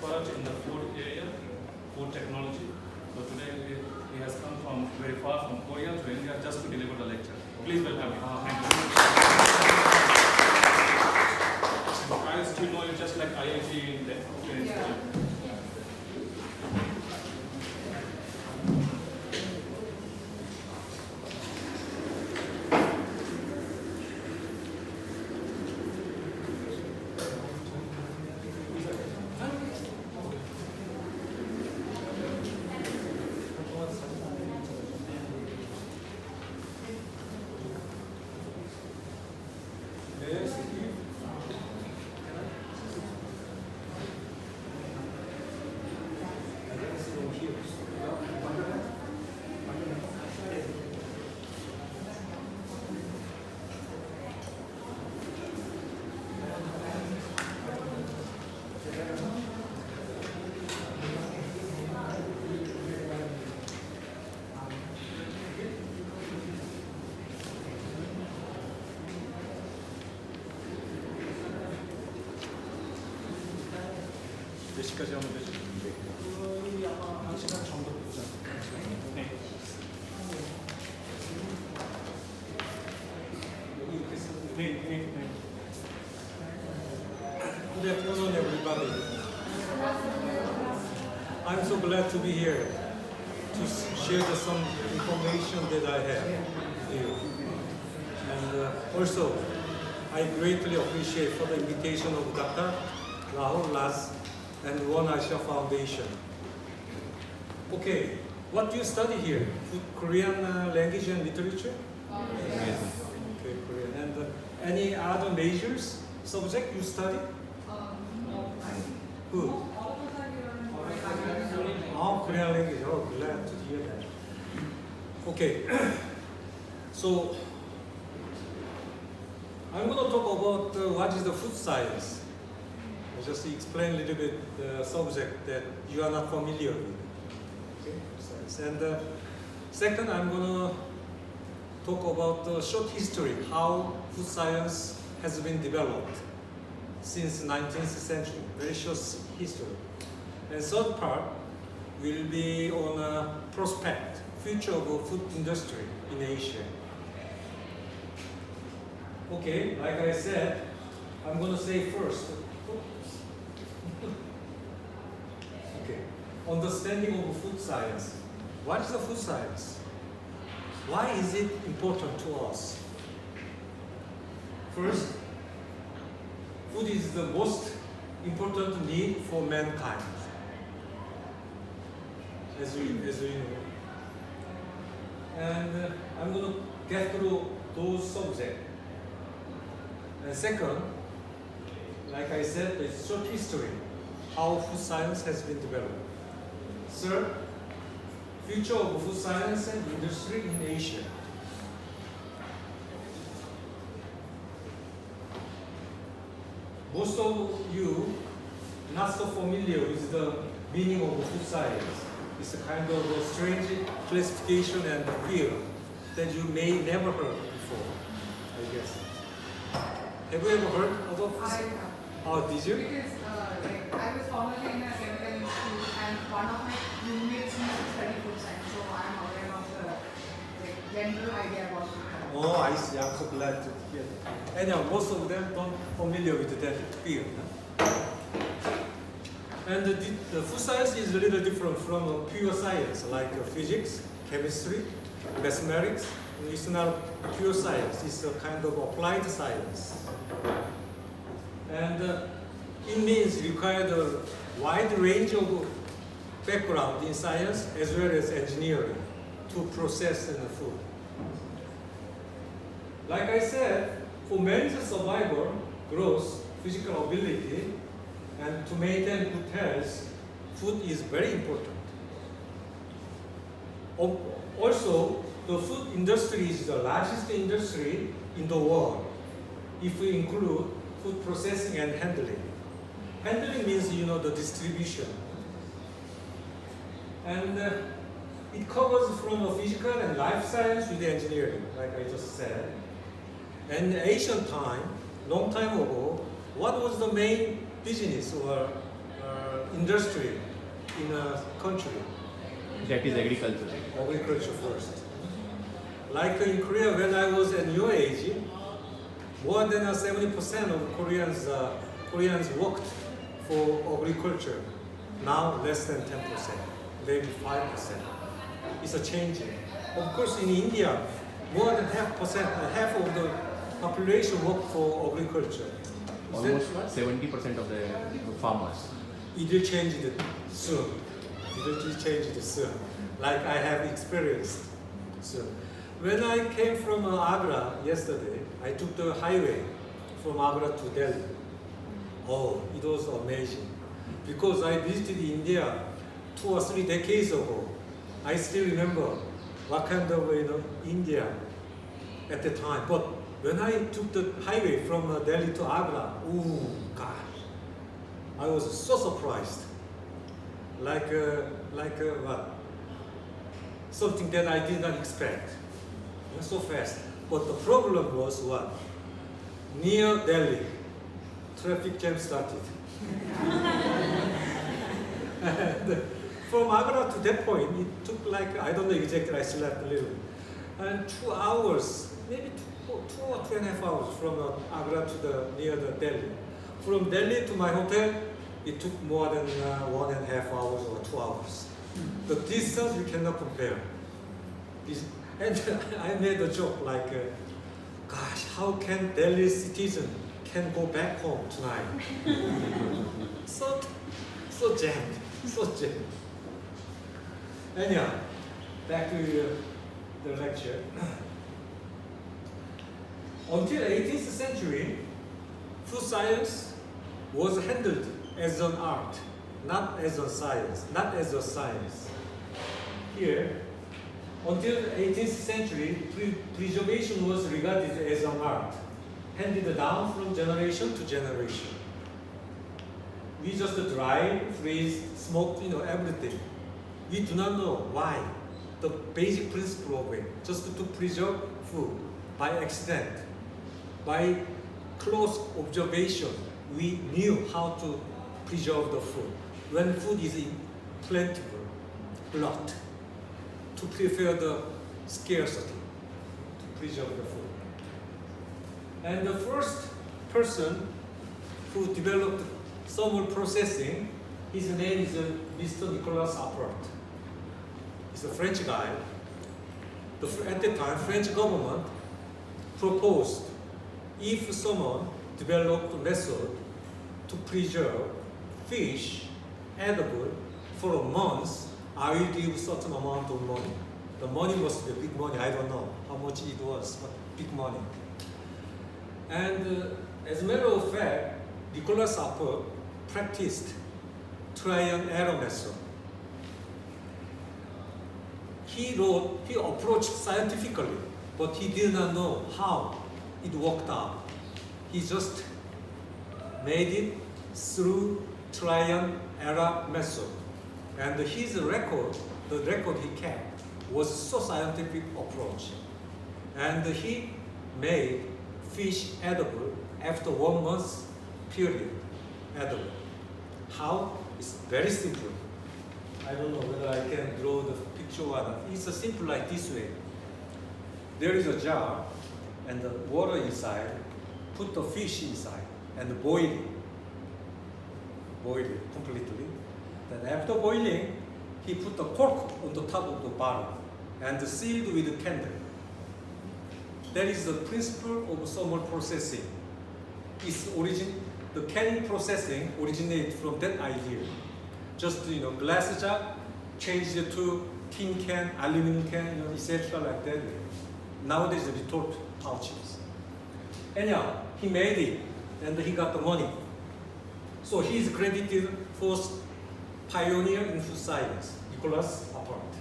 expert in the food area, food technology. So today he has come from very far from Korea to India just to deliver the lecture. Please welcome him. Thank you. I still know you just like IIT in the 몇 시까지 하면 되죠? 거의 아마 1시간 정도 보자. 네. 여기 이렇게 쓰고. 네. Good afternoon, everybody. I'm so glad to be here to share some information that I have with you. And also, I greatly appreciate for the invitation of Dr. Rahul Laz and One Asia Foundation. Okay, what do you study here? Korean language and literature? Yes. Okay, Korean. And any other majors, subject you study? No. Who? Oh, Korean language. Oh, glad to hear that. Okay, so I'm going to talk about what is the food science. I'll just explain a little bit the subject that you are not familiar with. Okay, food science. And second, I'm going to talk about the short history, how food science has been developed since 19th century, very short history. And third part will be on a prospect, future of the food industry in Asia. Okay, like I said, I'm going to say first, okay, understanding of food science. What is the food science? Why is it important to us? First, food is the most important need for mankind, as we know. And I'm going to get through those subjects. And second, like I said, it's short history, how food science has been developed. Third, future of food science and industry in Asia. Most of you not so familiar with the meaning of food science. It's a kind of a strange classification and field that you may never heard before, I guess. Have you ever heard about food science? Oh, did you? Because I was formerly in a chemical institute and one of my roommates used to study food science, so I'm aware of the general idea about food science. Oh, I see. I'm so glad to hear that. Anyhow, most of them don't familiar with that field. Huh? And the food science is a little different from pure science, like physics, chemistry, mathematics. It's not pure science. It's a kind of applied science. And it means required a wide range of background in science as well as engineering to process the food. Like I said, for man's survival, growth, physical ability, and to maintain good health, food is very important. Also, the food industry is the largest industry in the world if we include food processing and handling. Handling means, the distribution. And it covers from a physical and life science with engineering, like I just said. And ancient time, long time ago, what was the main business or industry in a country. That is agriculture. Agriculture first. Like in Korea, when I was at your age, more than 70% of Koreans worked for agriculture. Now less than 10%, maybe 5%. It's a changing. Of course, in India, more than half of the population work for agriculture. Is Almost that right? 70% of the farmers. It will change it soon. It will change it soon. Like I have experienced soon. When I came from Agra yesterday, I took the highway from Agra to Delhi. Oh, it was amazing. Because I visited India 2 or 3 decades ago. I still remember what kind of India at the time. But when I took the highway from Delhi to Agra, oh gosh, I was so surprised. Like what? Something that I did not expect. So fast. But the problem was what? Near Delhi, traffic jam started. And from Agra to that point, it took like, I don't know exactly, I slept a little. And 2 hours, maybe 2 or 2.5 hours from Agra to near the Delhi. From Delhi to my hotel, it took more than 1.5 hours or 2 hours. The distance you cannot compare. And I made a joke like, gosh, how can Delhi citizen can go back home tonight? so jammed, so jammed. Anyhow, back to the lecture. Until 18th century, food science was handled as an art, not as a science, Here, until 18th century, preservation was regarded as an art, handed down from generation to generation. We just dried, freeze, smoked, everything. We do not know why. The basic principle of it, just to preserve food by accident, by close observation, we knew how to preserve the food. When food is plentiful, blocked, to prepare the scarcity, to preserve the food. And the first person who developed thermal processing, his name is Mr. Nicolas Appert. He's a French guy. At the time, French government proposed if someone developed a method to preserve fish edible for a month, I will give certain amount of money. The money must be big money. I don't know how much it was, but big money. And as a matter of fact, Nicolas Appert practiced trial and error method. He approached scientifically, but he did not know how it worked out. He just made it through trial and error method. And his record, the record he kept, was so scientific approach. And he made fish edible after 1 month period edible. How? It's very simple. I don't know whether I can draw the picture or not. It's simple like this way. There is a jar and the water inside, put the fish inside and boil it completely. Then after boiling, he put the cork on the top of the bottle and sealed with a candle. That is the principle of thermal processing. The canning processing originated from that idea. Just glass jar, change it to tin can, aluminum can, etc. like that. Nowadays, the retort pouches. Anyhow, he made it, and he got the money. So he's credited first pioneer in food science, Nicolas Appert.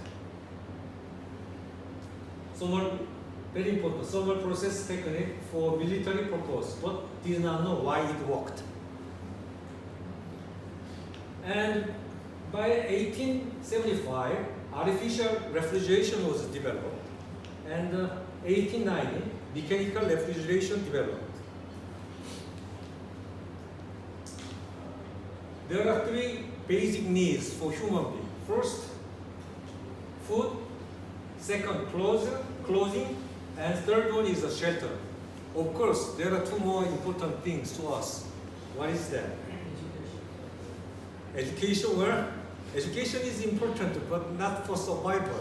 Very important, thermal process technique for military purpose, but did not know why it worked. And by 1875, artificial refrigeration was developed, and 1890, mechanical refrigeration developed. there are three basic needs for human being. First, food. Second, clothing. And third one is a shelter. Of course, there are two more important things to us. What is that? Education. Well, education is important, but not for survival.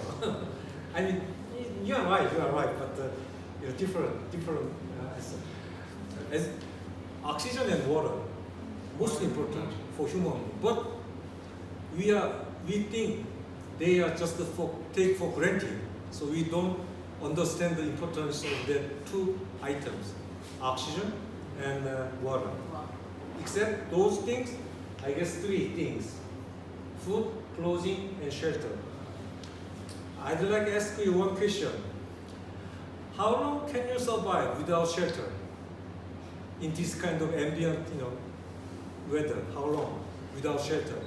I mean, you are right, but different. As oxygen and water, most important for human being. But we think they are just take for granted, so we don't understand the importance of the two items, oxygen and water. Except those things, I guess three things: food, clothing, and shelter. I'd like to ask you one question. How long can you survive without shelter in this kind of ambient, weather? How long without shelter?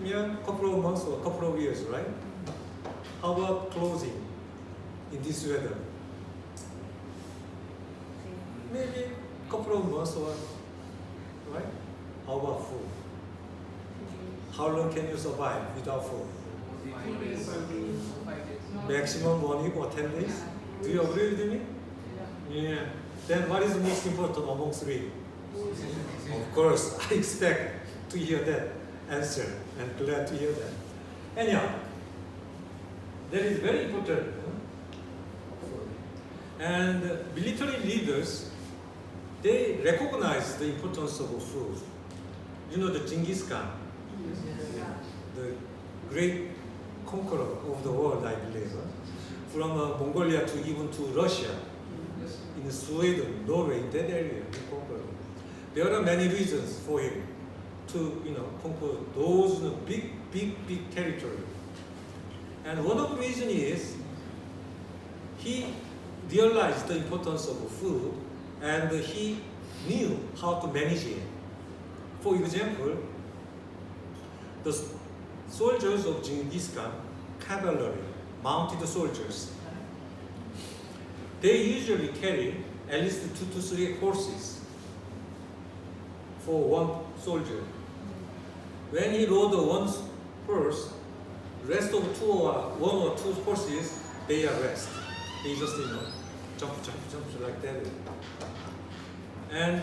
Yeah, a couple of months or a couple of years, right? How about clothing in this weather? Maybe a couple of months or, right? How about food? How long can you survive without food? 5 days. Maximum 1 week or 10 days? Do you agree with me? Yeah. Then what is most important among three? Of course, I expect to hear that answer and glad to hear that. Anyhow, that is very important. And military leaders, they recognize the importance of food. You know the Genghis Khan, the great conqueror of the world, I believe, from Mongolia to even to Russia, in Sweden, Norway, in that area, he conquered. There are many reasons for him to, conquer those big territory. And one of the reasons is he realized the importance of food, and he knew how to manage it. For example, the soldiers of Genghis Khan, cavalry, mounted soldiers, they usually carry at least 2 to 3 horses for one soldier. When he rode one horse, rest of 1 or 2 horses, they are rest. They just, jump like that. And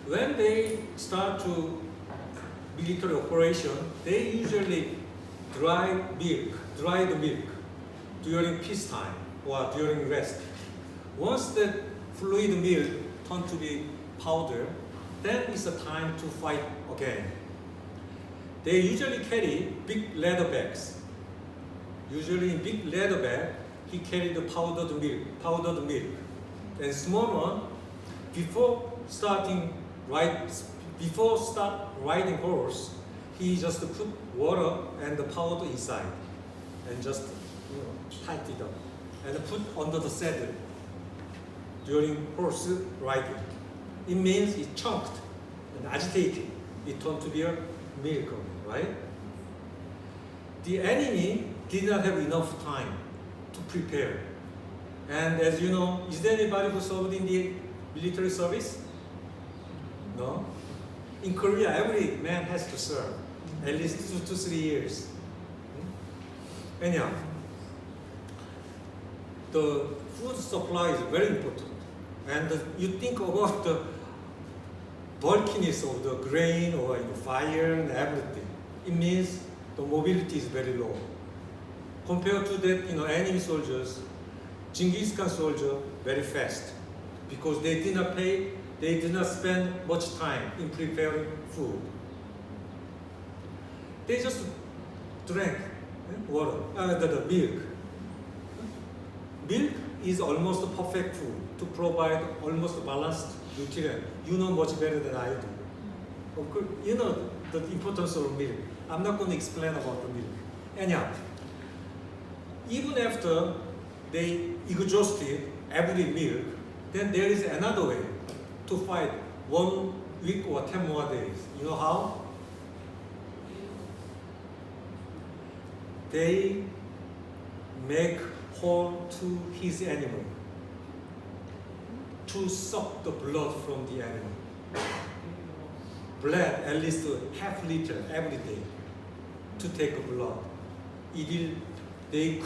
when they start to military operation, they usually dry the milk during peacetime or during rest. Once the fluid milk turns to be powder, then it's a time to fight again. They usually carry big leather bags. Usually in big leather bag, he carried the powdered milk. And small one, before start riding horse, he just put water and the powder inside and just tighten it up and put under the saddle during horse riding. It means it chunked and agitated. It turned to be a miracle, right? The enemy did not have enough time to prepare. And as you know, is there anybody who served in the military service? No? In Korea, every man has to serve at least 2 to 3 years. Anyhow, the food supply is very important. And you think about the bulkiness of the grain or fire and everything. It means the mobility is very low. Compared to that, enemy soldiers, Genghis Khan soldier very fast because they did not spend much time in preparing food. They just drank water, the milk. Milk is almost a perfect food to provide almost balanced nutrient. You know much better than I do. Of course, you know the importance of milk. I'm not going to explain about the milk. Anyhow, even after they exhausted every milk, then there is another way to fight 1 week or 10 more days. You know how? They make hole to his animal to suck the blood from the animal. blood at least half liter every day to take blood. They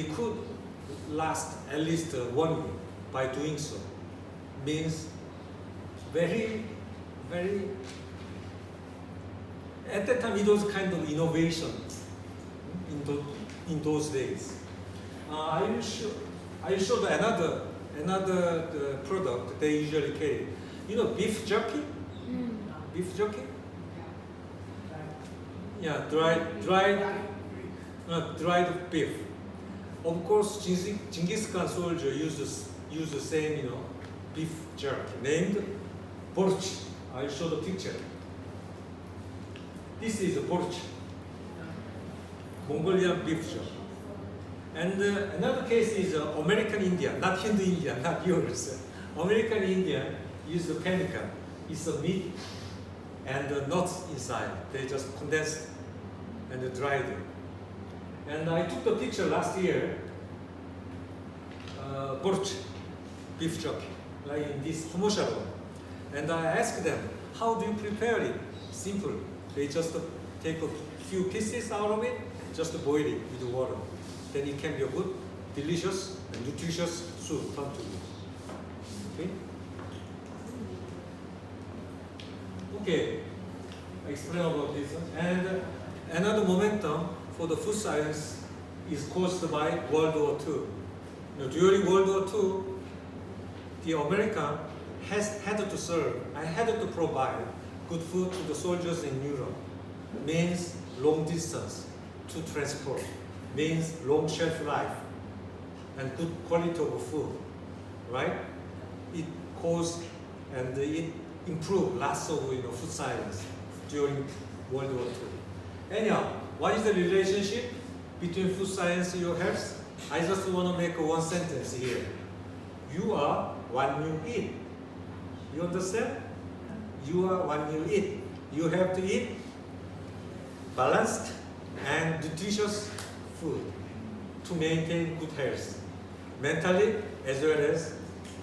could last at least 1 week by doing so. Means very, very. At that time, it was kind of innovation in those days. I will show another product they usually carry. You know, beef jerky. Beef jerky. Yeah, dried beef. Of course, Genghis Khan soldier used the same, beef jerky named borch. I'll show the picture. This is a borch, Mongolian beef jerky. And another case is American Indian, not Hindu Indian, not yours. American Indian use the pemmican. It's a meat and the nuts inside. They just condensed and dried it. And I took the picture last year, borch, beef jerky, like in this homosharon. And I asked them, how do you prepare it? Simple. They just take a few pieces out of it, just boil it with water. Then it can be a good, delicious, and nutritious soup come to you. Okay? Okay, I explain about this. And another momentum for the food science is caused by World War II. During World War II, the American had to provide good food to the soldiers in Europe. Means long distance to transport. Means long shelf life and good quality of food, right? It caused and it improved lots of food science during World War II. Anyhow, what is the relationship between food science and your health? I just want to make one sentence here. You are what you eat. You understand? You are what you eat. You have to eat balanced and nutritious food to maintain good health, mentally as well as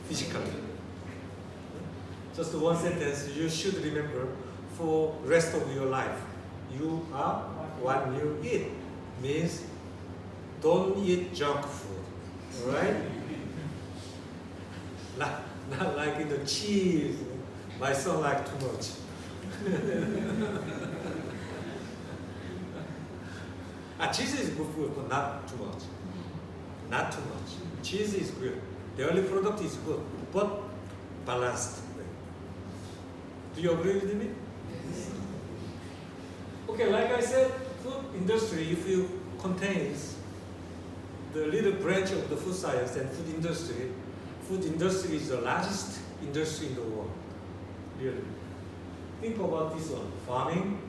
physically. Just one sentence you should remember for rest of your life. You are what you eat. Means don't eat junk food, right? Not like in the cheese. My son like too much. Cheese is good food, but not too much. Not too much. Cheese is good. The only product is good, but balanced. Do you agree with me? Yes. Okay, like I said, food industry, if you contains the little branch of the food science and food industry is the largest industry in the world. Really. Think about this one. Farming,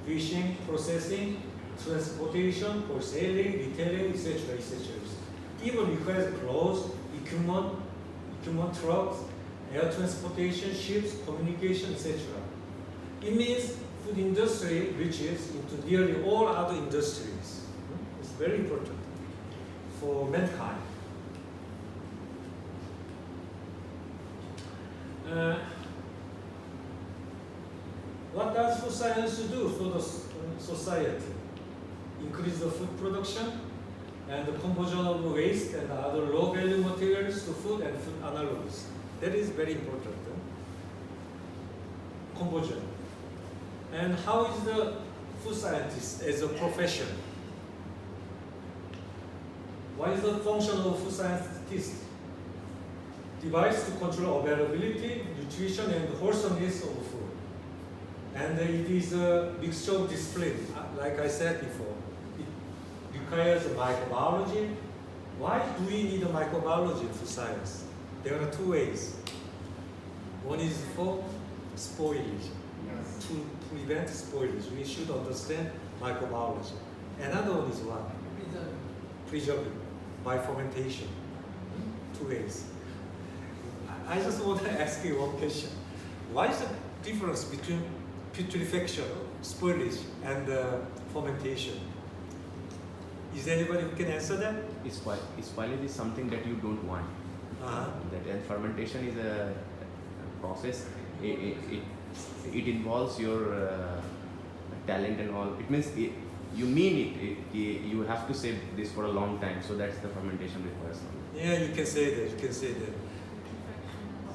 fishing, processing, transportation, wholesaling, retailing, etc., etc. Even requires clothes, equipment, trucks, air transportation, ships, communication, etc. It means food industry reaches into nearly all other industries. It's very important for mankind. What does food science do for the society? Increase the food production and the conversion of waste and other low-value materials to food and food analogs. That is very important. Conversion. And how is the food scientist as a profession? What is the function of a food scientist? Device to control availability, nutrition, and wholesomeness of food. And it is a mixture of discipline, like I said before. It requires microbiology. Why do we need a microbiology in food science? There are two ways. One is for spoilage. To prevent spoilage, we should understand microbiology. Another one is what? Preserving by fermentation. Two ways. I just want to ask you one question. What is the difference between putrefaction, spoilage, and fermentation? Is there anybody who can answer that? Spoilage is something that you don't want. That and fermentation is a process it involves your talent and all. It means you mean it. You have to save this for a long time. So that's the fermentation requires. Yeah, you can say that. You can say that.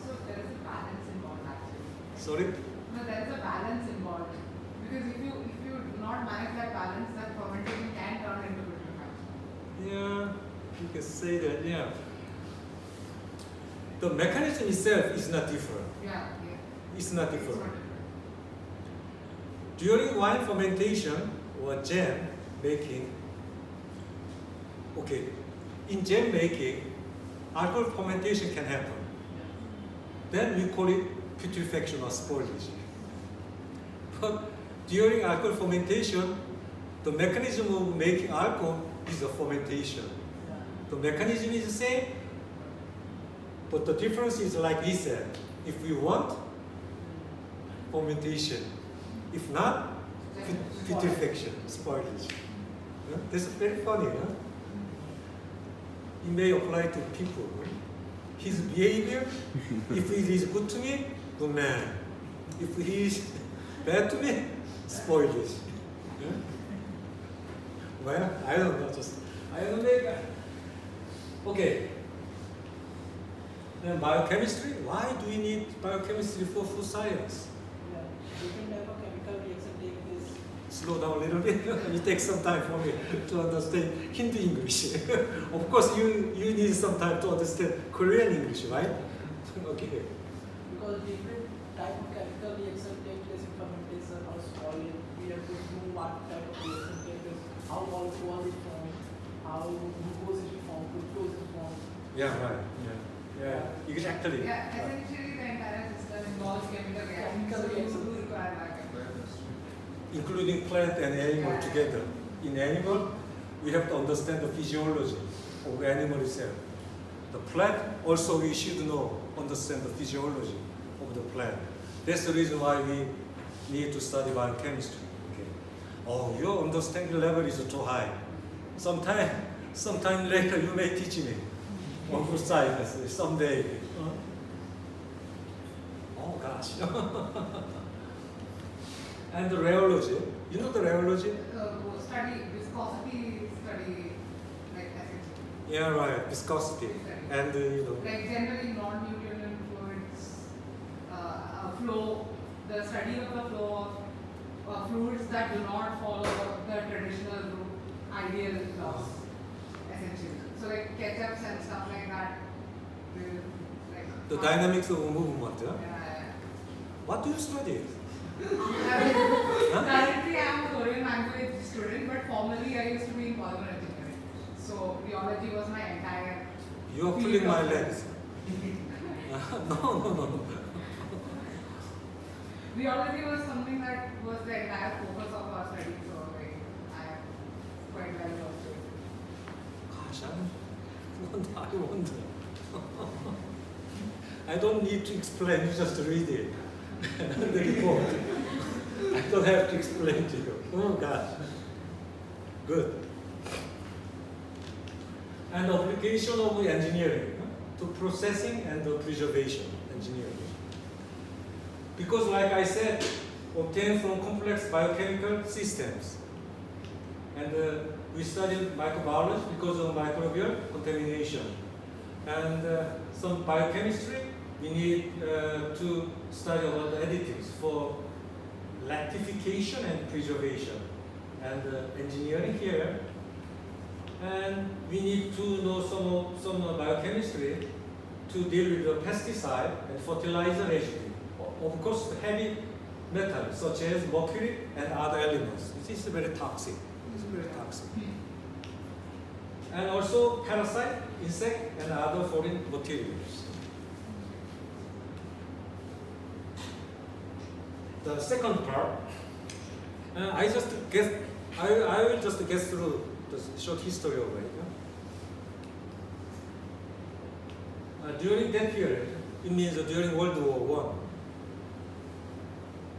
So there is a balance involved actually. Sorry. No, there is a balance involved. Because if you do not manage that balance, that fermentation can turn into putrefaction. Yeah, you can say that. Yeah. The mechanism itself is not different. Yeah. It's not It's different. not different. During wine fermentation or jam making, okay, in jam making, alcohol fermentation can happen. Then we call it putrefaction or spoilage. But during alcohol fermentation, the mechanism of making alcohol is the fermentation. The mechanism is the same, but the difference is like he said, if we want, fermentation. If not, putrefaction, spoilage. Huh? This is very funny, huh? It may apply to people. Huh? His behavior, if he is good to me, good man. If he is bad to me, spoilage. Huh? Well, I don't know, I don't know. Okay. Then biochemistry, why do we need biochemistry for food science? Different type of chemical reaction take place. Slow down a little bit. It takes some time for me to understand Hindu English. Of course, you need some time to understand Korean English, right? Okay. Because different type of chemical reaction take place in fermentation or spoiling. We have to know what type of reaction take place, how alcohol is formed, how glucose is formed, fructose is formed. Yeah, right. Yeah, exactly. Yeah, essentially the entire system involves chemical reactions. Chemical So you reactions. do require biochemistry. Including plant and animal together. In animal, we have to understand the physiology of animal itself. The plant also we should understand the physiology of the plant. That's the reason why we need to study biochemistry. Okay. Oh, your understanding level is too high. Sometime later you may teach me on food science someday. Oh gosh. And the rheology. You know the rheology? Study viscosity, study like essentially. Yeah, right. Viscosity. And Like generally non-Newtonian fluids, flow, the study of the flow of fluids that do not follow the traditional ideal laws, essentially. So like ketchups and stuff like that, like the dynamics of movement. Yeah? Yeah. What do you study? Currently, I am a Korean language student, but formerly I used to be in polymer engineering. So rheology was my entire. You are pulling my legs. No. Rheology was something that was the entire focus of our study. So like, I am quite well versed with it. Gosh, I wonder. I don't need to explain, you just read it. The report. I don't have to explain to you. Oh gosh. Good. And application of engineering to processing and the preservation engineering. Because like I said, obtained from complex biochemical systems. And we studied microbiology because of microbial contamination. And some biochemistry, we need to study about the additives for lactification and preservation. And engineering here. And we need to know some biochemistry to deal with the pesticide and fertilizer residue. Of course, heavy metals such as mercury and other elements. This is very toxic. It's very toxic. And also parasite, insect, and other foreign materials. The second part, I will just get through the short history of it. During that period, it means during World War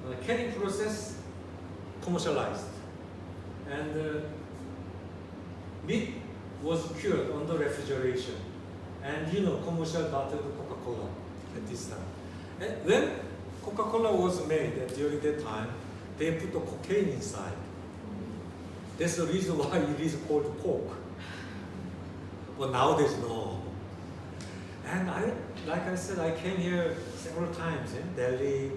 I, canning process commercialized, and meat was cured under refrigeration, and commercial bottled Coca-Cola at this time. And when Coca-Cola was made and during that time, they put the cocaine inside. That's the reason why it is called Coke. But nowadays, no. And like I said, I came here several times in Delhi,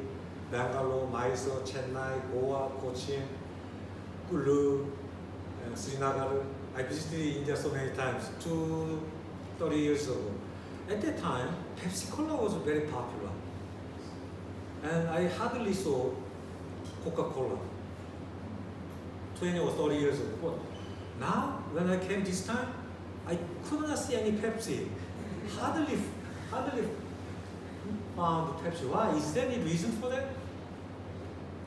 Bangalore, Mysore, Chennai, Goa, Cochin, Kulu, Srinagar. I visited India so many times, 30 years ago. At that time, Pepsi Cola was very popular. And I hardly saw Coca-Cola 20 or 30 years ago. But now, when I came this time, I could not see any Pepsi. Hardly found Pepsi. Why? Is there any reason for that?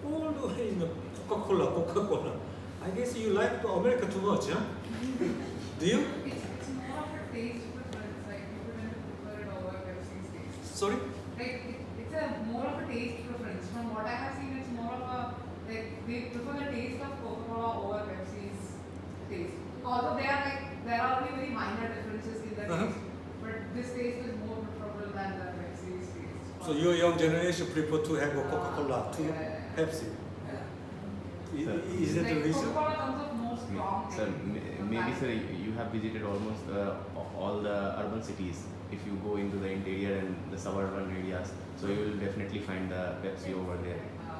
All the way, Coca-Cola. I guess you like America too much, huh? Do you? It's more of a taste preference, like people tend to prefer it over Pepsi's taste. Sorry? Like it's a more of a taste preference. From what I have seen, it's more of a like they prefer the taste of Coca-Cola over Pepsi's taste. Although there are only very minor differences in the taste, but this taste is more preferable than the Pepsi's taste. So your young generation prefer to have a Coca-Cola to Pepsi. Is that the Like reason? Coca-Cola comes off more strong. Sir, maybe sir, you have visited almost all the urban cities. If you go into the interior and the suburban areas, so you will definitely find the Pepsi over there.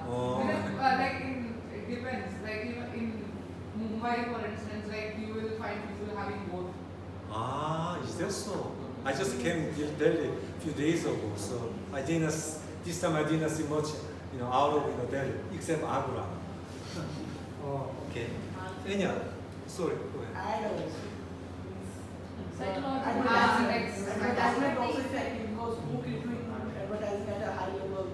Oh. It depends. Like in Mumbai, for instance, like you will find people having both. Ah, is that so? I just came to Delhi a few days ago, so this time I didn't see much, out of Delhi, except Agra. Oh, okay. Enya, sorry, go ahead. And Psychological advertisement also effective because who can do advertising at a high level?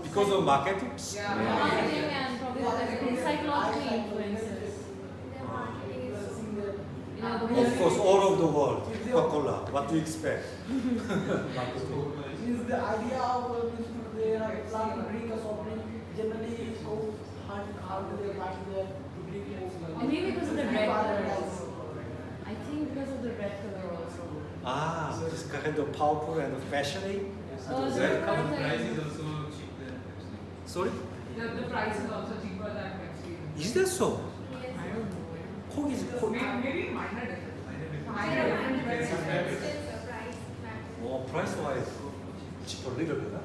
Because of marketing? Marketing and probably psychological influences. Of course, all over the world, Coca-Cola, what do you expect? Is the idea of they are planning to drink a soft drink generally go hunt how do they find the drink And maybe because of the red color also. I think because of the red color also. Ah, so it's kind of powerful and fashiony? The Red color Price is also cheaper than Pepsi. Sorry? The price is also cheaper than Pepsi. Is that so? I don't know. Coke is Coke. Maybe minor difference. Oh, price-wise, cheaper a little bit, huh?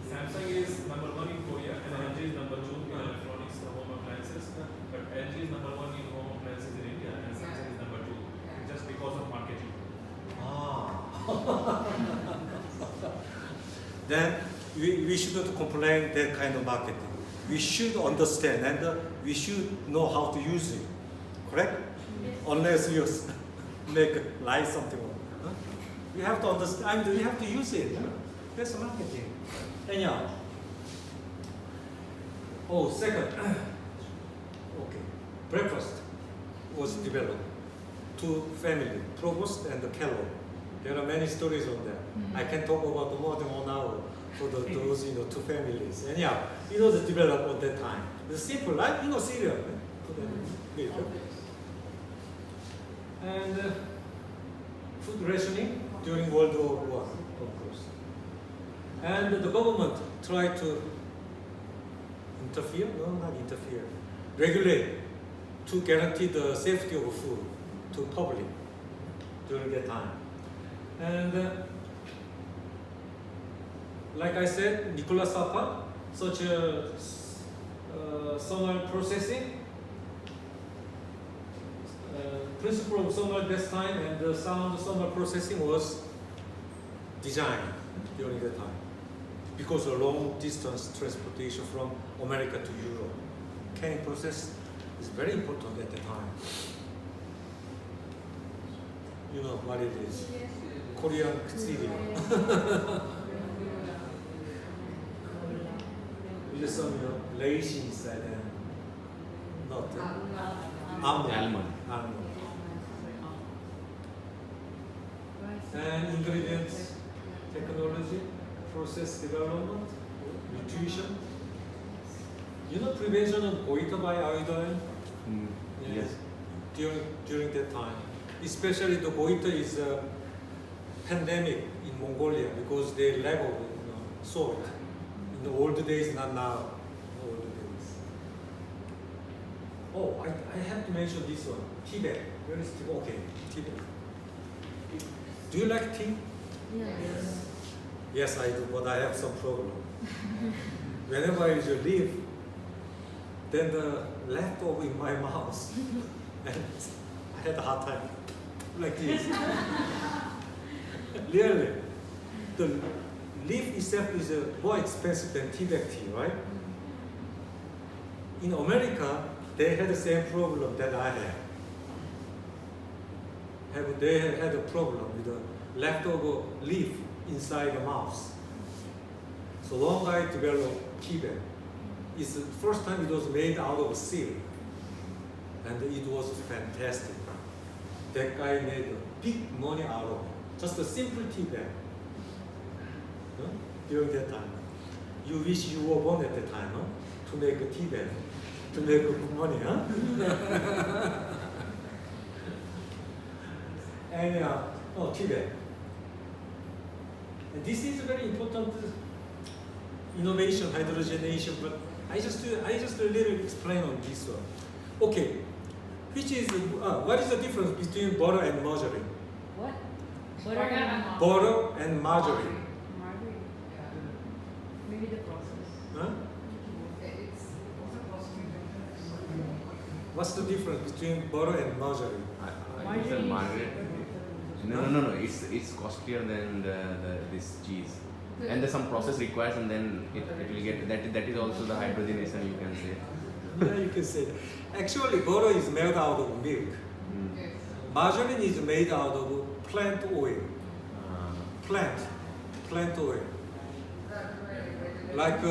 Samsung is number 1 in Korea and LG is number 2 in electronics home appliances. But LG is number 1 in home appliances in India and Samsung is number 2 just because of marketing. Ah. Then we shouldn't complain that kind of marketing. We should understand and we should know how to use it. Correct? Unless you lie something. Huh? You have to understand. You have to use it. Huh? That's marketing. Anyhow. Oh, second. Okay. Breakfast was developed. Two family, Provost and Kellogg. There are many stories on that. I can talk about more than 1 hour for those two families. Anyhow, it was developed at that time. It's simple, like cereal. And food rationing during World War I, of course. And the government tried to interfere, no, not interfere, regulate to guarantee the safety of food to public during that time. And like I said, Nicholas Sapa, such a thermal processing, principle of thermal best time and the sound thermal processing was designed during that time because of long distance transportation from America to Europe. Canning process is very important at the time. You know what it is. Korean cereal. With some lacy inside and not almond. And ingredients, technology, process development, nutrition. Prevention of goiter by iodine. Yes. During that time, especially the goiter is pandemic in Mongolia because they lack of salt. In the old days, not now. In the old days. Oh, I have to mention this one. Tibet. Where is Tibet? Okay, Tibet. Do you like tea? Yes. Yes, I do, but I have some problem. Whenever I leave, then the leftover in my mouth, and I had a hard time, like this. Really, the leaf itself is more expensive than Tibet tea, right? In America, they had the same problem that I had. They had a problem with the leftover leaf inside the mouth. So long I developed Tibet. It's the first time it was made out of seal. And it was fantastic. That guy made a big money out of it. Just a simple Tibet. Huh? During that time. You wish you were born at that time, huh? To make a Tibet. To make good money, huh? And Tibet. And this is very important innovation, hydrogenation, but I just a little explain on this one. Okay, what is the difference between butter and margarine? What? Butter and Butter and margarine. Margarine. Maybe the process. Huh? It's also possible. What's the difference between butter and margarine? I think the margarine. No. It's costlier than this cheese. And there's some process requires, and then it will get that is also the hydrogenation, you can say. Yeah, you can say that. Actually, butter is made out of milk. Yes. Margarine is made out of plant oil. Uh, Plant oil. Like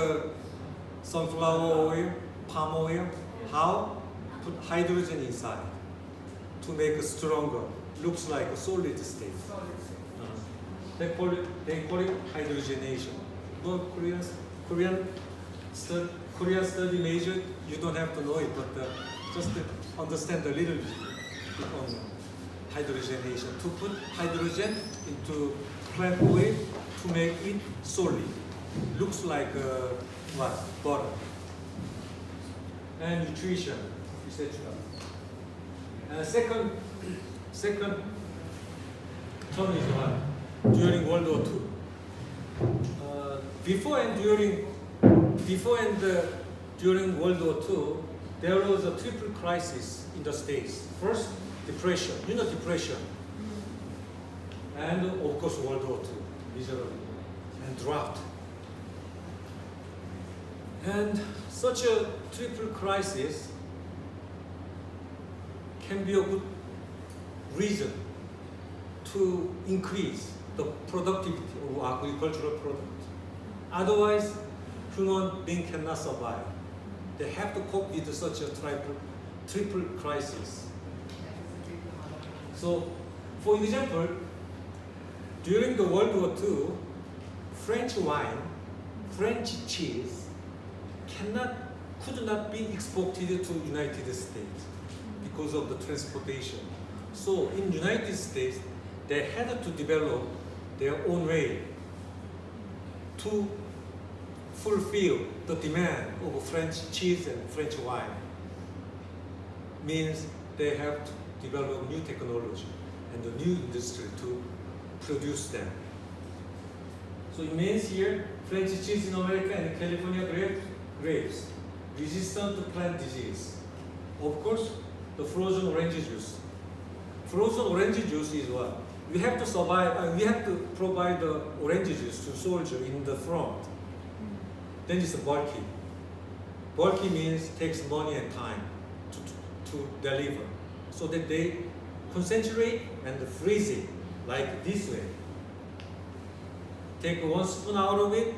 sunflower oil, palm oil. How? Put hydrogen inside to make it stronger. Looks like a solid state. They call it hydrogenation. But Korean study major, you don't have to know it, but just to understand a little bit on hydrogenation. To put hydrogen into plant oil to make it solid. Looks like what? Butter. And nutrition, etc. Second term is what? During World War II. Before and during World War II, there was a triple crisis in the States. First, depression. You know depression. And of course World War II, miserable. And drought. And such a triple crisis can be a good reason to increase the productivity of agricultural product. Otherwise, human being cannot survive. They have to cope with such a triple crisis. So, for example, during the World War II, French wine, French cheese could not be exported to United States because of the transportation. So in United States, they had to develop their own way to fulfill the demand of French cheese and French wine. Means they have to develop new technology and a new industry to produce them. So it means here, French cheese in America and California grapes, resistant to plant disease. Of course, the frozen orange juice. Frozen orange juice is what? We have to survive, we have to provide the orange juice to soldier in the front. Then it's bulky. Bulky means takes money and time to deliver. So that they concentrate and freeze it like this way. Take 1 spoon out of it,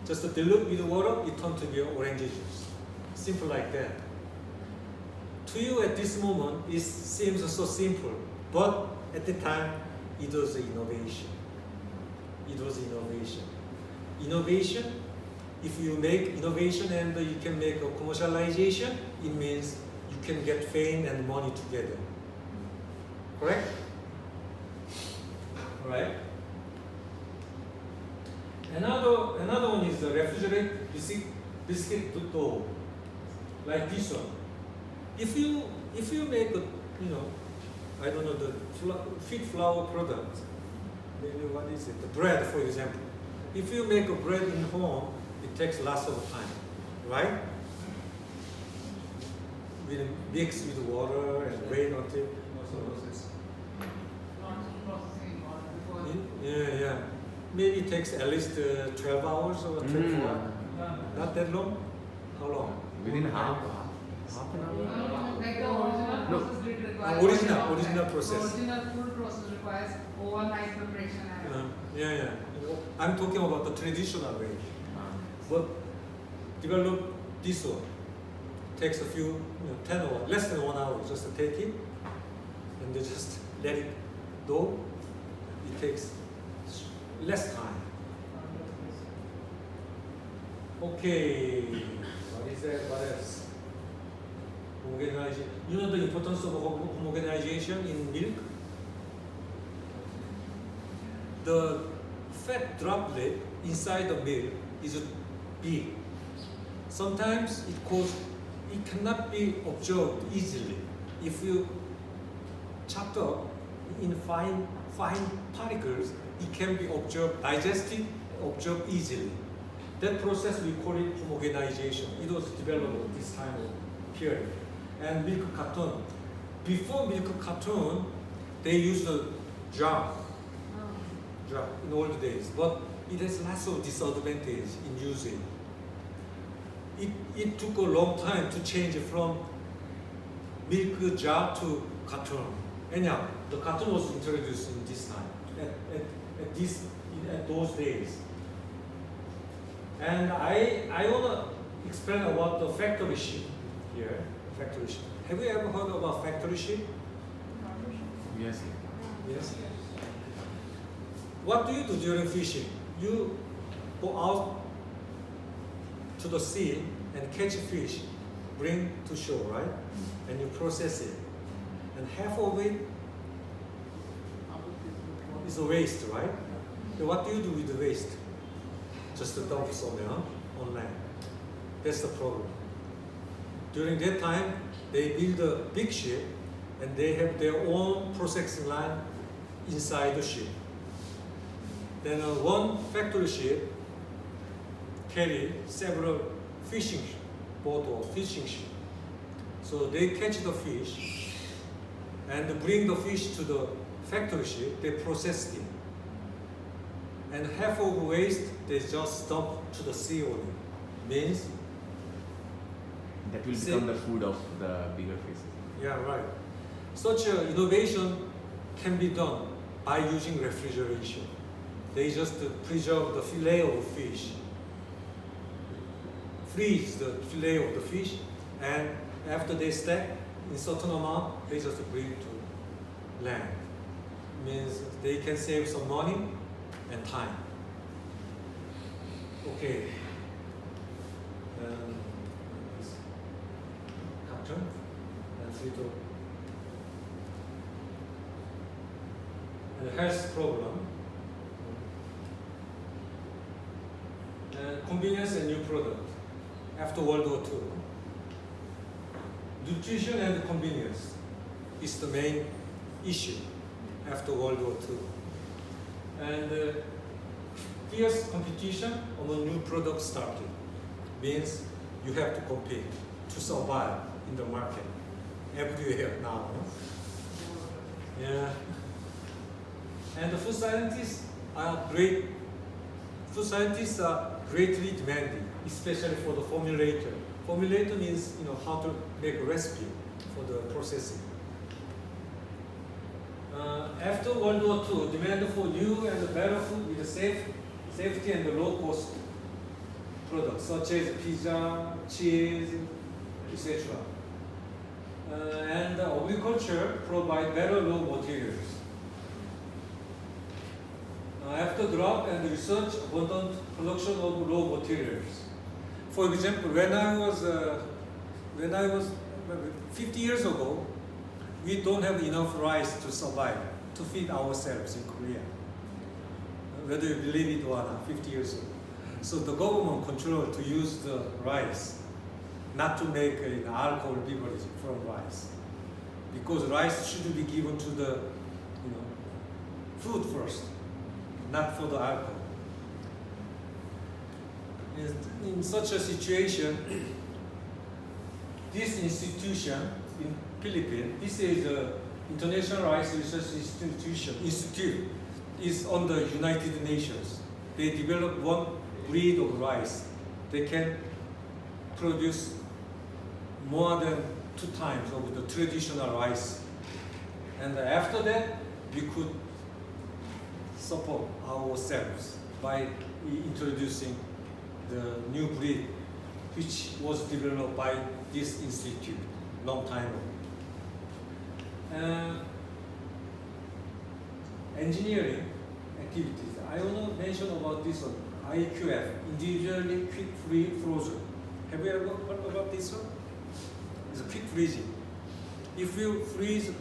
just dilute with water, it turns to be orange juice. Simple like that. To you at this moment, it seems so simple, but at the time, it was innovation. It was innovation. Innovation, if you make innovation and you can make a commercialization, it means you can get fame and money together. Correct? Alright? Another one is the refrigerated biscuit dough, like this one. If you make a, I don't know, the wheat flour product, maybe what is it, the bread for example. If you make a bread in home, it takes lots of time, right? We mix with water and wait until. Yeah. Maybe it takes at least 12 hours or 24 hours. Not that long? How long? Within half an hour. Like the original No. process did require. Original process. The original food process requires overnight preparation. Yeah. I'm talking about the traditional way. But develop this one. Takes a few, 10 or less than 1 hour just to take it and then just let it go. It takes less time. Okay, what is that? What else? Homogenization. You know the importance of homogenization in milk? The fat droplet inside the milk is big. Sometimes it cannot be observed easily. If you chopped up in fine particles, it can be observed, digested, observed easily. That process we call it homogenization. It was developed at this time of period. And milk carton. Before milk carton, they used a jar in old days, but it has lots of disadvantage in using. It took a long time to change from milk jar to carton. Anyhow, the carton was introduced in this time, at those days. And I want to explain about the factory ship here. Factory ship. Have you ever heard about factory ship? Yes. Yes. What do you do during fishing? You go out to the sea and catch fish, bring to shore, right? And you process it. And half of it is a waste, right? So what do you do with the waste? Just to dump somewhere on land. That's the problem. During that time, they build a big ship and they have their own processing line inside the ship. Then one factory ship carry several fishing boat or fishing ship. So they catch the fish and bring the fish to the factory ship. They process it, and half of waste they just dump to the sea only. Means That will become the food of the bigger fishes. yeah, right. Such innovation can be done by using refrigeration. They just preserve the fillet of the fish, freeze the fillet of the fish, and after they stack in certain amount, they just bring to land. Means they can save some money and time. Okay. Carton and little and health problem. Convenience and new product after World War II. Nutrition and convenience is the main issue after World War II. And fierce competition among new products started. Means you have to compete to survive in the market everywhere now. Yeah. And the food scientists are great. Food scientists are greatly demanding, especially for the formulator. Formulator means how to make a recipe for the processing. After World War II, demand for new and better food with safety and low cost products such as pizza, cheese, etc. And agriculture provide better raw materials. After drug and research, abundant production of raw materials. For example, when I was 50 years ago, we don't have enough rice to survive, to feed ourselves in Korea. whether you believe it or not, 50 years ago. So the government controlled to use the rice, not to make an alcohol beverage from rice. Because rice should be given to the food first, not for the alcohol. In such a situation, this institution in Philippines, this is the International Rice Research Institute, is on the United Nations. They developed one breed of rice. They can produce more than 2 times of the traditional rice. And after that, we could support ourselves by introducing the new breed, which was developed by this institute long time ago. Engineering activities. I want to mention about this one. IQF, individually quick free frozen. Have you ever heard about this one? It's a quick freezing. If you freeze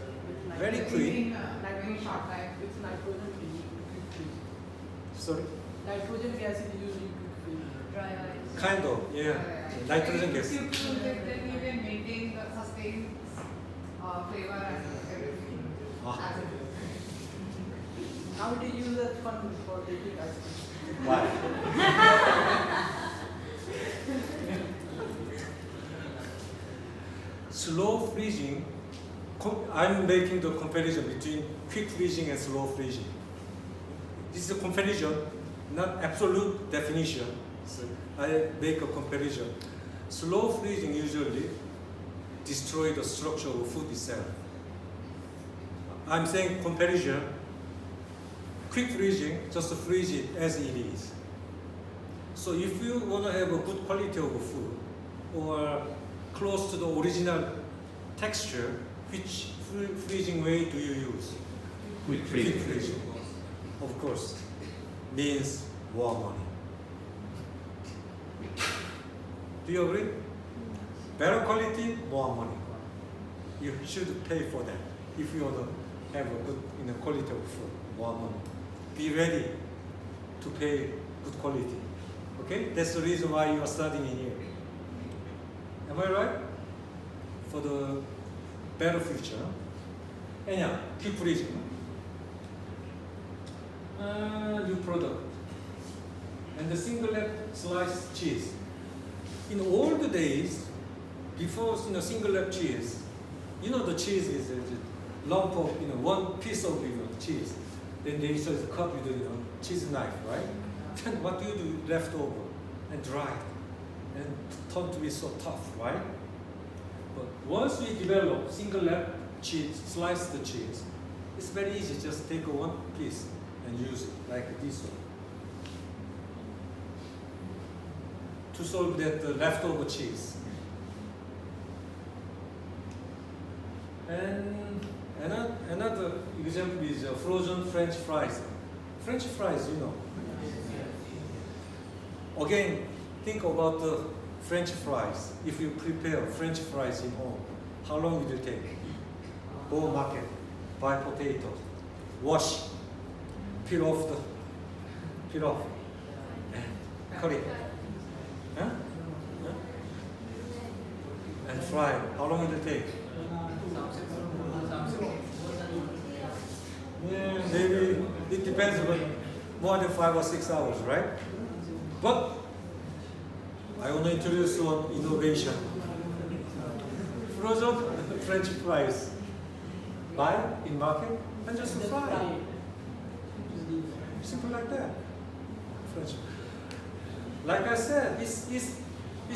very quick, Like very short time. It's nitrogen quick freeze. sorry, Nitrogen gas is used in quick freeze. Dry ice. kind of, yeah, nitrogen gas. If you cool it, then you can maintain the sustained flavor and everything. Ah. As it is. Now it is used as fun for taking ice cream. Why? Slow freezing, I'm making the comparison between quick freezing and slow freezing. This is a comparison, not absolute definition. So I make a comparison. Slow freezing usually destroys the structure of food itself. I'm saying comparison. Quick freezing, just freeze it as it is. So if you want to have a good quality of food or close to the original texture, which freezing way do you use? Quick Quick freezing. freezing, of course, means more money. Do you agree? Better quality, more money. You should pay for that if you want to have a good quality of food, more money. Be ready to pay good quality. Okay? That's the reason why you are studying in here. Am I right? For the better future. Anyhow, keep freezing. New product. And the single lap sliced cheese. In old days, before single lap cheese, the cheese is a lump of, one piece of cheese. Then they used to cut with a cheese knife, right? Then what do you do? Left over and dry it and turn to be so tough, right? But once we develop single lap cheese, slice the cheese, it's very easy. Just take one piece and use it like this one to solve that leftover cheese. And another example is frozen French fries. French fries, Again, think about the French fries. If you prepare French fries in home, how long will it take? Go market, buy potatoes, wash, peel off, and cut it. Huh? Huh? And fry. How long will it take? Yeah, maybe it depends, but more than 5 or 6 hours, right? But I want to introduce one innovation. Frozen French fries. Buy in market and just fry. Simple like that. French. Like I said, it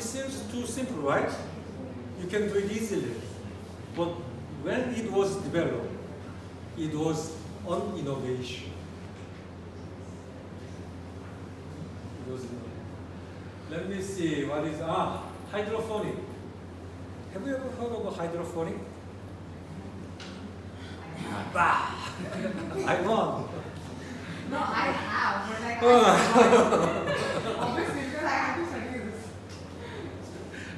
seems too simple, right? You can do it easily. But when it was developed, it was on innovation. Let me see, what is, hydrophonic. Have you ever heard of hydrophonic? I won. No, I have, but like I obviously because I have to study this.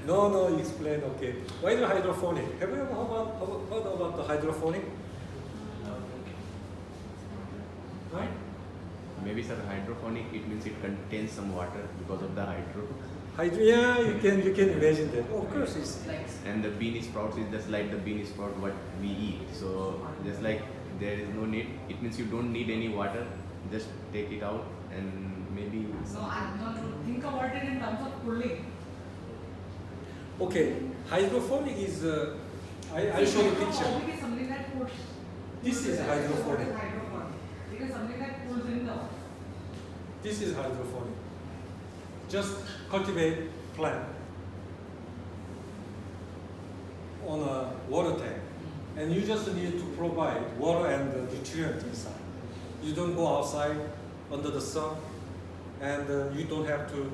No, explain, okay. Why is hydrophonic? Have you ever heard about the hydrophonic? Right? Maybe sir, hydroponic, it means it contains some water because of the hydro. Yeah, you can imagine that. Of course, it's And the bean sprouts is just like the bean sprout what we eat. So just like there is no need, it means you don't need any water. Just take it out and maybe. No, think about it in terms of cooling. okay. Hydroponic is. I'll show you a picture. Hydroponic is something that cools. This is hydroponic. It is something that cools in the water. This is hydroponic. Just cultivate plant on a water tank, and you just need to provide water and nutrient inside. You don't go outside under the sun, and you don't have to,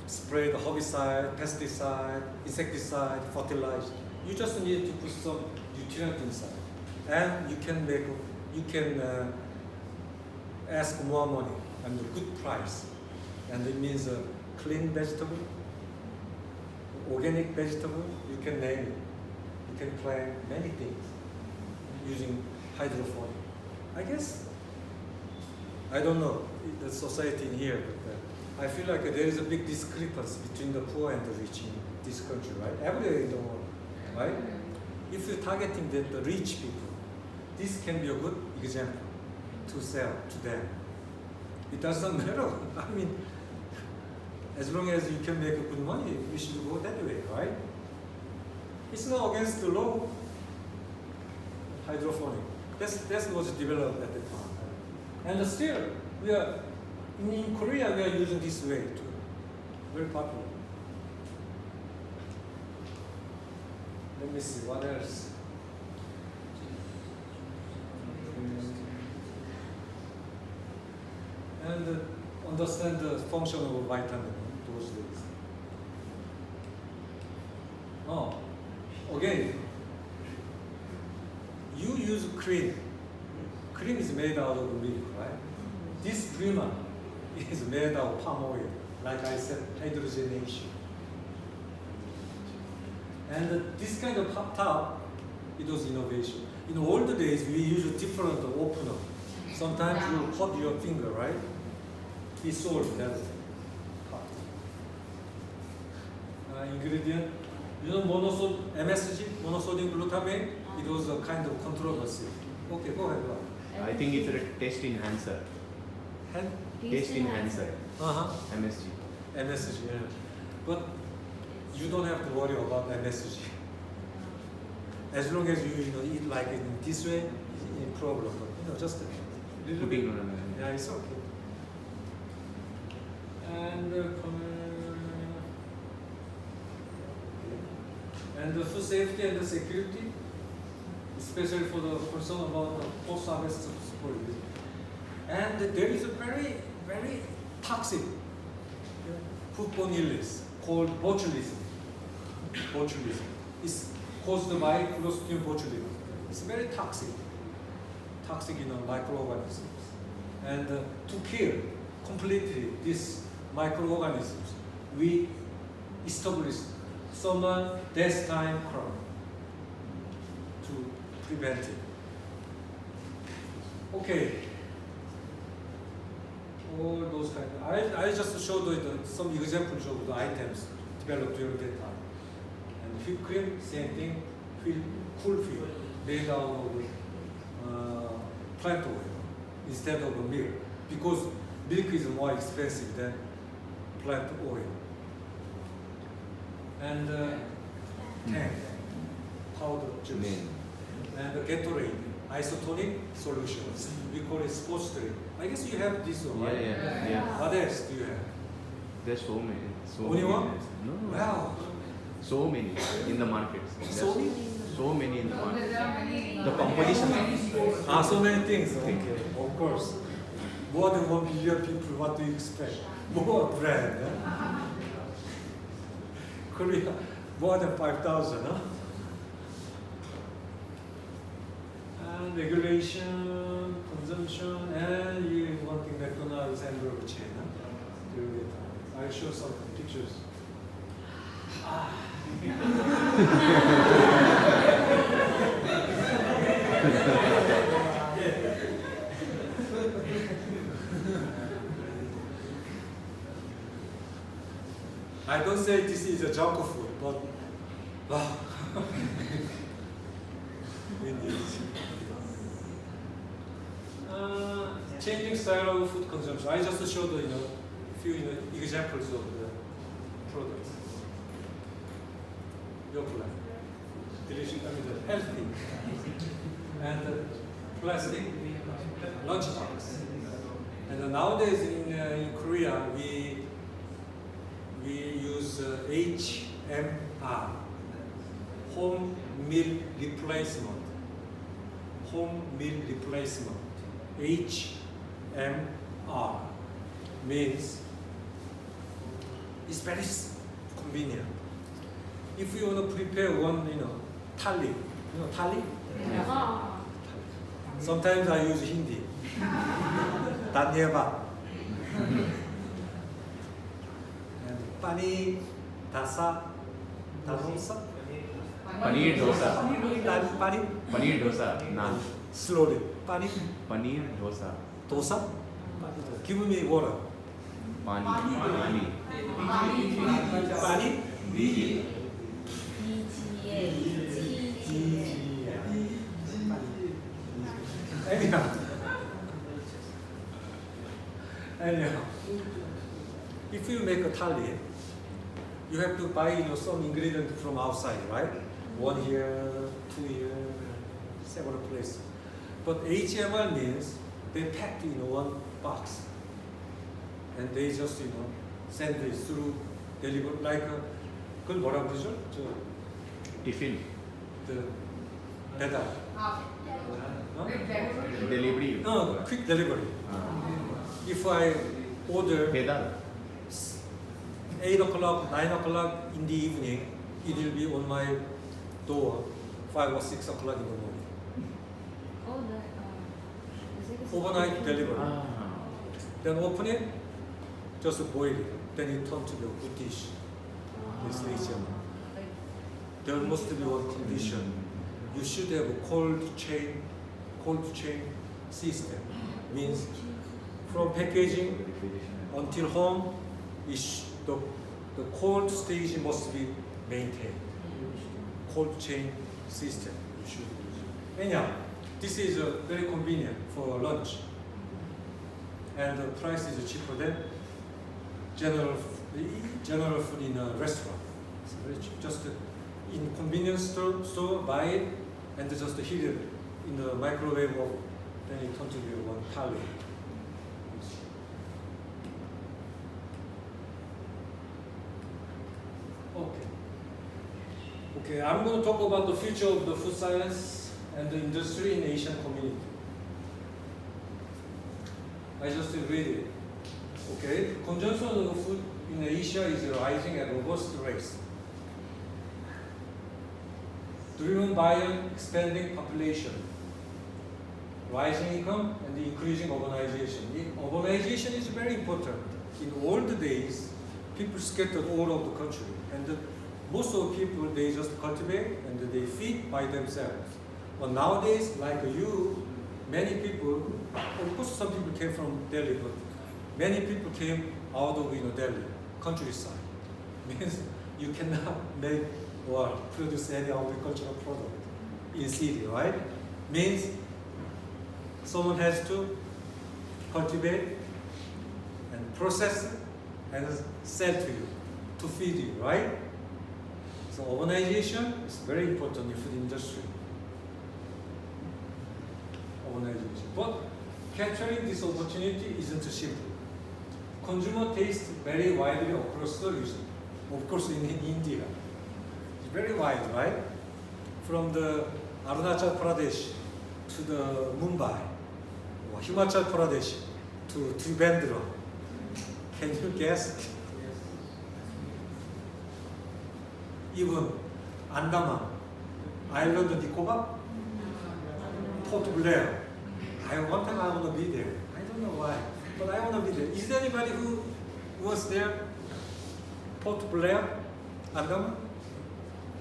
spray the herbicide, pesticide, insecticide, fertilizer. You just need to put some nutrient inside, and you can ask more money and a good price, and it means clean vegetable, organic vegetable. You can name it. You can plant many things using hydroponic. I guess I don't know the society in here, but I feel like there is a big discrepancy between the poor and the rich in this country, right? Everywhere in the world, right? If you're targeting the rich people, this can be a good example to sell to them. It doesn't matter. I mean, as long as you can make good money, we should go that way, right? It's not against the law. Hydroponic. That's what's developed at the time. And still, we are in Korea. We are using this way too. Very popular. Let me see what else. And understand the function of a vitamin those days. Oh, again, you use cream. Cream is made out of milk, right? This Prima is made out of palm oil, like I said, hydrogenation. And this kind of top, it was innovation. In older days, we use a different opener. Sometimes you cut your finger, right? It's solved that way. Ingredient, MSG, monosodium glutamate. It was a kind of controversy. Okay, go ahead. I think it's a taste enhancer. Taste enhancer. MSG. MSG, yeah. But you don't have to worry about MSG. As long as you eat like in this way, it's a problem. But just a little bit. Yeah, it's okay. And the food safety and the security, especially for the concern about the post-harvest spoilage. And there is a very, very toxic foodborne illness called botulism. Botulism. It's caused by Clostridium botulism. It's very toxic microorganisms. And to kill completely these microorganisms, we established some death time crime to prevent it. Okay. All those kind of, I just showed some examples of the items developed during that time. And whipped cream, same thing, cool fill, made out of plant oil instead of milk, because milk is more expensive than plant oil. And tank, powder juice, and the Gatorade, isotonic solutions. We call it sports drink. I guess you have this one, right? Yeah. What else do you have? There's so many. Only one? No. Wow. So many in the markets. So many? So many in the market. There are many. The competition. So many things. Okay, of course. More than 1 billion people, what do you expect? More brand. Korea, more than 5,000, huh? And regulation, consumption, and one thing McDonald's hamburger chain, huh? During that time. I'll show some pictures. I don't say this is a junk food, but wow. Indeed. Changing style of food consumption. I just showed few examples of the products. Yoplait, delicious, healthy, and plastic lunchbox. And nowadays in Korea we use HMR, home meal replacement. Home meal replacement. HMR means it's very convenient. If you want to prepare one, thali, thali? Sometimes I use Hindi. Dhanyavad. And pani dasa, dadosa. Paneer dosa. Pani. Paneer dosa. Naan. Slowly. Pani. Paneer dosa. Dosa. Give me water. Pani. Pani. BTA. Anyhow, if you make a thali, you have to buy some ingredient from outside, right? One here, two here, several places. But HMR means they packed in one box, and they just send it through deliver like 그걸 뭐라 그러죠? Tiffin. the 배달. Delivery. No, quick delivery. If I order Pedal. 8 o'clock, 9 o'clock in the evening, it will be on my door 5 or 6 o'clock in the morning. Oh, is it a Overnight delivery. Ah. Then open it, just boil it. Then it turns to the good dish. This HMR. There must be one condition. You should have a cold chain system. Means from packaging until home, the cold stage must be maintained. Cold chain system you should use. Anyhow, this is very convenient for lunch, and the price is cheaper than general food in a restaurant. It's very cheap. Just in convenience store, buy it, and just heat it in the microwave oven. Then it turns to be one thali. Okay, I'm going to talk about the future of the food science and the industry in Asian community. I just read it. Okay, consumption of food in Asia is rising at a robust rate, driven by an expanding population, rising income, and the increasing urbanization. Urbanization is very important. In old days, people scattered all over the country, and most of the people, they just cultivate and they feed by themselves. But nowadays, like you, many people, of course some people came from Delhi, but many people came out of Delhi, countryside. Means you cannot make or produce any agricultural product in city, right? Means someone has to cultivate and process it and sell to you, to feed you, right? So urbanization is very important in food industry. Urbanization. But capturing this opportunity isn't simple. Consumer taste vary widely across the region. Of course, in India, it's very wide, right? From the Arunachal Pradesh to the Mumbai, or Himachal Pradesh to Trivandrum. Can you guess? Even Andaman, Island of Nicobar, Port Blair. One time I want to be there. I don't know why, but I want to be there. Is there anybody who was there? Port Blair, Andaman?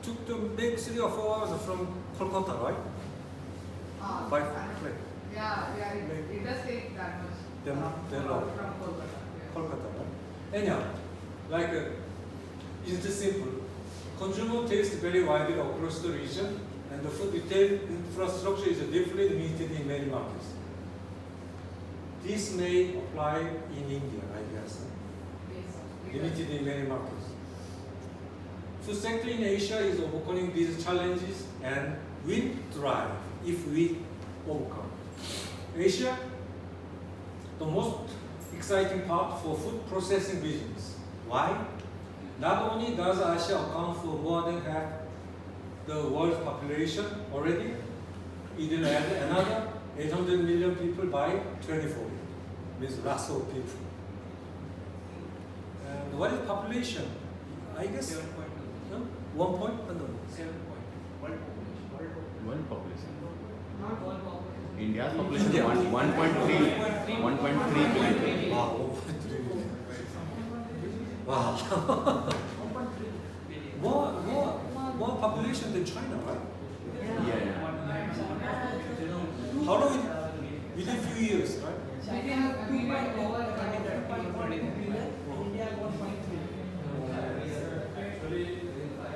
Took the maybe 3 or 4 hours from Kolkata, right? By plane. Yeah, it does take that much. Then from Kolkata. Yeah. Kolkata, right? Anyhow, like is simple. Consumer taste very widely across the region, and the food retail infrastructure is deeply limited in many markets. This may apply in India, I guess. Limited in many markets. Food sector in Asia is overcoming these challenges and will thrive if we overcome. Asia, the most exciting part for food processing business. Why? Not only does Asia account for more than half the world's population already, it will add another 800 million people by 2040. Means lots of people. And what is population? I guess 7.2. no? 1 point? No. 7 point. World population. World population. Not all population. India's population India. 1.3 billion. Wow, 1.3 million. Wow. more population than China, right? Yeah. How long? Within a few years, right? Within a period over 2.1 billion, India 1.3. Actually,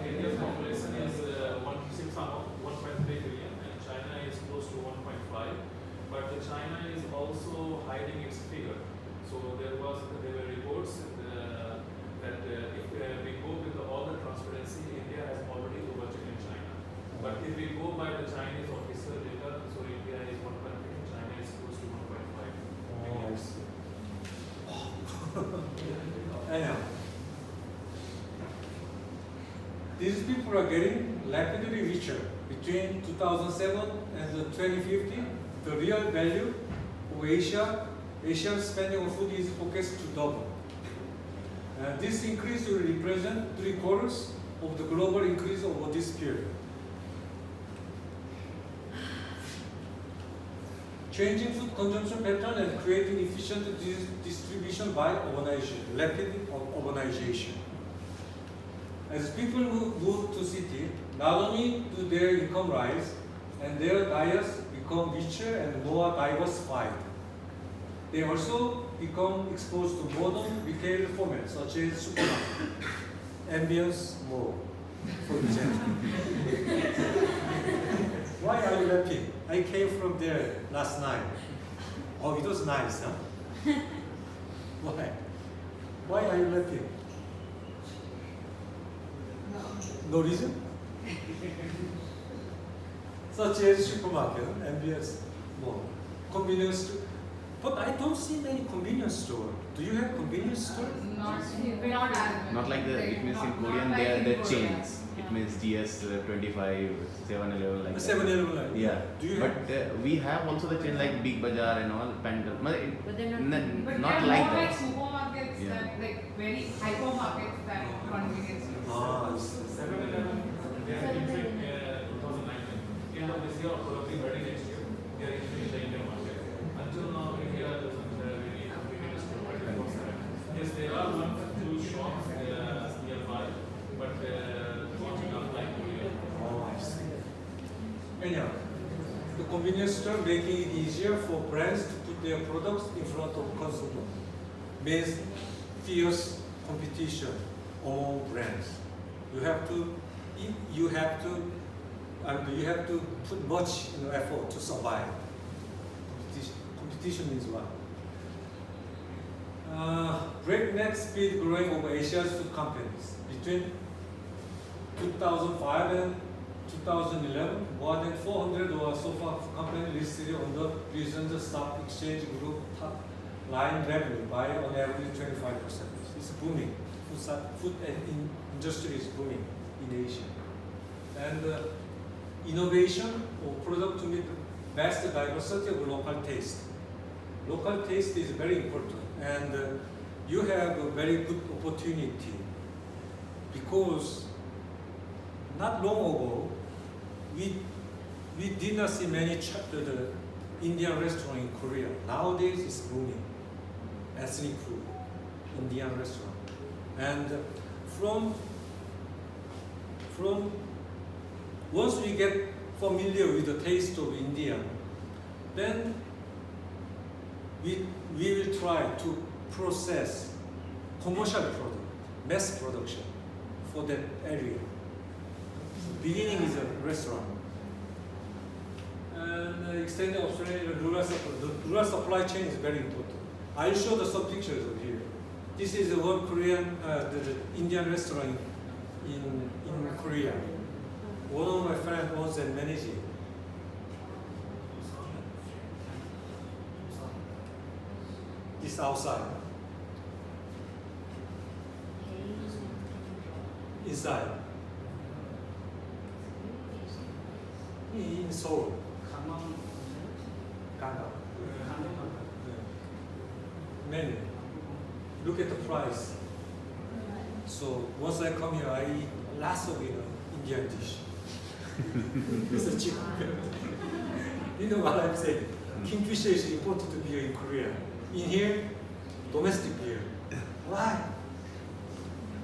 India's population is 1.3 billion and China is close to 1.5. But China is also hiding its figure. So there were reports that if we go with all the transparency, India has already overtaken China. But if we go by the Chinese official data, so India is 1.3, China is close to 1.5. Oh, I see. Anyhow, these people are getting rapidly richer. Between 2007 and 2050, the real value of Asian spending on food is forecast to double. This increase will represent 3/4 of the global increase over this period. Changing food consumption pattern and creating efficient distribution by urbanization, rapid urbanization. As people move to city, not only do their income rise and their diets become richer and more diversified, they also become exposed to modern retail formats such as supermarket, ambience mall, for example. Why are you laughing? I came from there last night. Oh, it was nice, huh? Why? Why are you laughing? No reason? Such as supermarket, ambience mall, convenience store. But I don't see many convenience store. Do you have convenience store? Not as Not like the, it means in Korean they are the chains. It means GS 25, 7-Eleven like that. 7-Eleven like. Yeah. Do you But have? we have also the chain like Big Bazaar and all. But they're not But Not they're like more like that. supermarkets Yeah. that like very hypermarkets than convenience stores. Ah, I see. 7-Eleven, they are entering 2019. End of this year or probably early next year, they are entering the Indian market. Until now, India doesn't have any convenience store, but it was there. Yes, there are 1-2 shops nearby, but not enough like Korea. Oh, I see. Anyhow, the convenience store making it easier for brands to put their products in front of consumer means fierce competition among brands. You have to put much effort to survive. Competition means what? Breakneck speed growing of Asia's food companies. Between 2005 and 2011, more than 400 or so far companies listed on the recent stock exchange group top line revenue by on average 25%. It's booming. Food industry is booming in Asia. And innovation or product to meet vast diversity of local taste. Local taste is very important, and you have a very good opportunity because not long ago we did not see many the Indian restaurant in Korea. Nowadays it's booming. Ethnic food, Indian restaurant, and from once we get familiar with the taste of India, then we will try to process commercial product, mass production, for that area. Beginning is a restaurant. And extended Australian the rural supply chain is very important. I'll show the some pictures of here. This is one Korean, the Indian restaurant in Korea. One of my friends owns and manages it. This outside. Inside. In Seoul. Gangnam. Menu. Look at the price. So once I come here, I eat lots of Indian dish. It's a cheap. You know what I'm saying? Kingfisher is imported beer in Korea. In here, domestic beer. Why?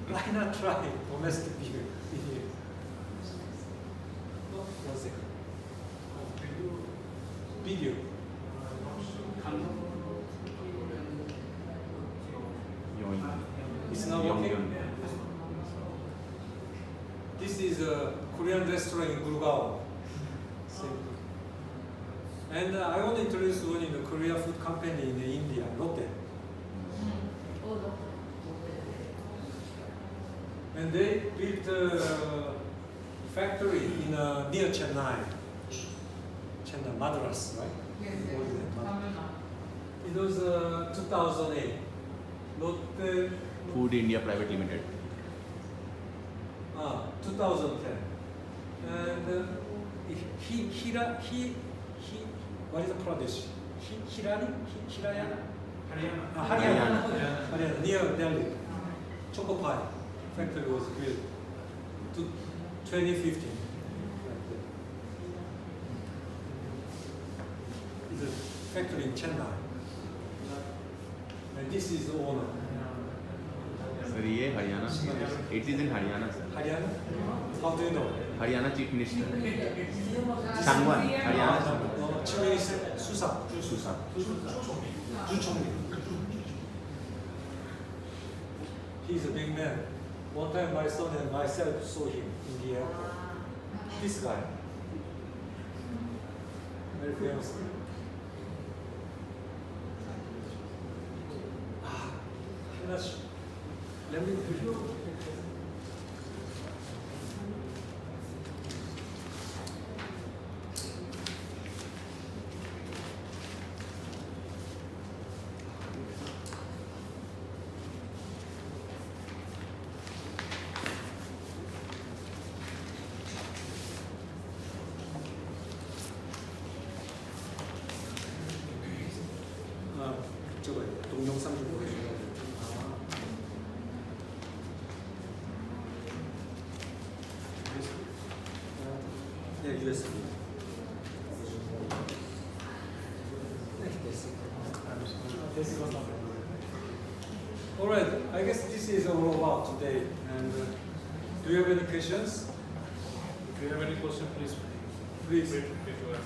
Why not try domestic beer in here? Oh, 1 second. Video. It's not working. This is a Korean restaurant in Gurgaon. And I want to introduce one in the Korean food company in India, Lotte. And they built a factory in near Chennai. Chennai, Madras, right? Yes, What yes. is it? Tamil Nadu. It was 2008. Lotte, Food India Private Limited. 2010. And what is the produce? Hirayana? Haryana, near Delhi. Choco pie factory was built to 2015. It's a factory in Chennai. And this is the owner. Sir, ये Haryana. It is in Haryana, sir. Haryana? How do you know? Haryana Chief Minister. Sangwan, Haryana. Chief Minister Susak. Susak. Juchongli. He's a big man. One time my son and myself saw him in the airport. This guy. Very famous. Let me 저거 동영상 좀 보여줘요. 네, USB. All right, I guess this is all about today. And do you have any questions? If you have any question, please Please. wait to ask.